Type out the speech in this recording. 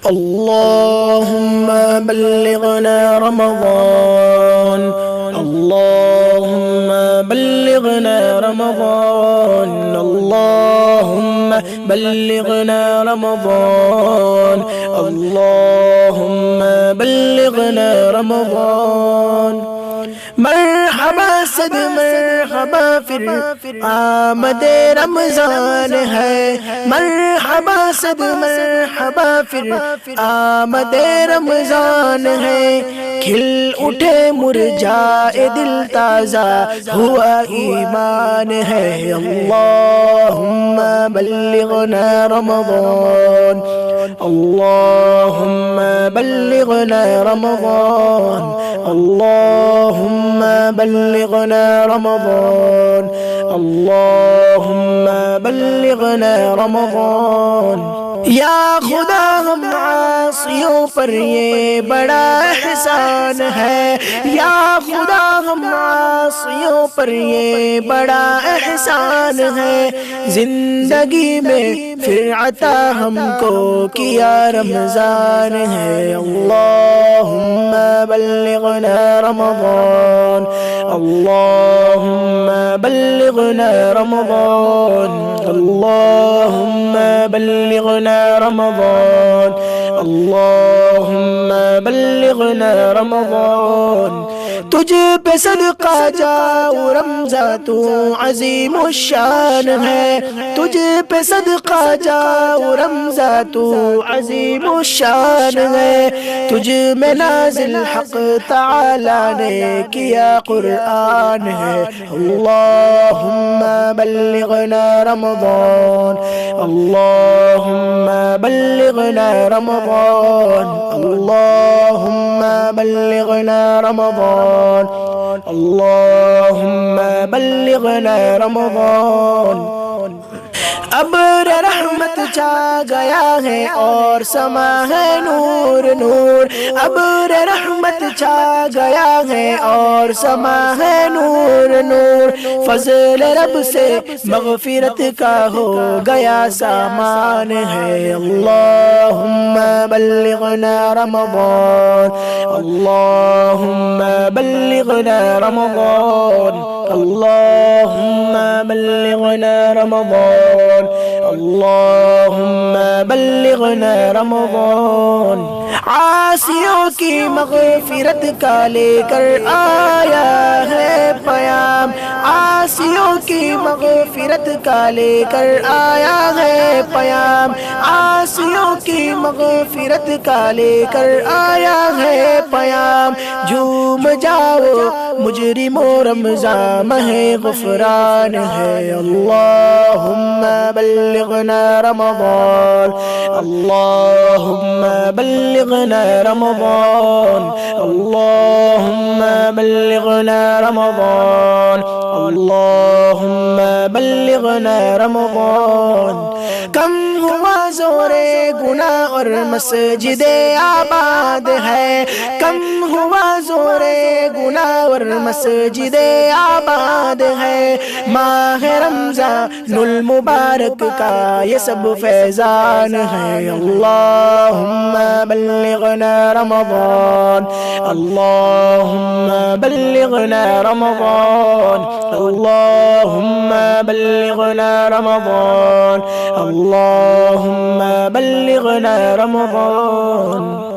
اللهم بلغنا رمضان اللهم بلغنا رمضان اللهم بلغنا رمضان اللهم بلغنا رمضان مرحبا صد مرحبا پھر آمد رمضان ہے مرحبا صد مرحبا پھر آمد رمضان ہے کھل اٹھے مرجائے دل تازہ ہوا ایمان ہے اللہم بلغنا رمضان اللہم بلغنا رمضان اللہم بلغنا رمضان اللہم بلغنا رمضان یا خدا ہم عاصیوں پر یہ بڑا احسان ہے یا خدا ہم عاصیوں پر یہ بڑا احسان ہے زندگی میں پھر عطا ہم کو کیا رمضان ہے اللہم بلغنا رمضان اللہم بلغنا رمضان اللہم بلغنا رمضان اللہم بلغنا رمضان تجھ پہ صدقہ جاؤ رمضان تو عظیم الشان ہے تجھ پہ صدقہ جاؤ رمضان تو عظیم الشان ہے تجھ میں نازل حق تعالی نے کیا قرآن ہے اللہم بلغنا رمضان اللہم بلغنا رمضان اللہم بلغنا رمضان اللہم بلغنا رمضان ابر رحمت چھا گیا ہے اور سما ہے نور نور ابر رحمت چھا گیا ہے اور سما ہے نور نور فضل رب سے مغفرت کا ہو گیا سامان ہے اللہم بلغنا رمضان اللہم بلغنا رمضان اللہم بلغنا رمضان اللہم بلغنا رمضان عاصیوں کی مغفرت کا لے کر آیا ہے پیام عاصیوں کی مغفرت کا لے کر آیا ہے پیام عاصیوں کی مغفرت کا لے کر آیا ہے پیام جھوم جاؤ مجرمو رمضان ماہ غفران ہے اللہم بلغنا رمضان اللہم بلغنا رمضان اللہم بلغنا رمضان اللہم بلغنا رمضان کم ہوا زور گناہ اور مسجد آباد ہے کم ہوا زور گناہ اور مسجد آباد ہے ماہ رمضان المبارک کا یہ سب فیضان ہے اللہم بلغنا رمضان اللہم بلغنا رمضان اللہم بلغنا رمضان اللہم بلغنا رمضان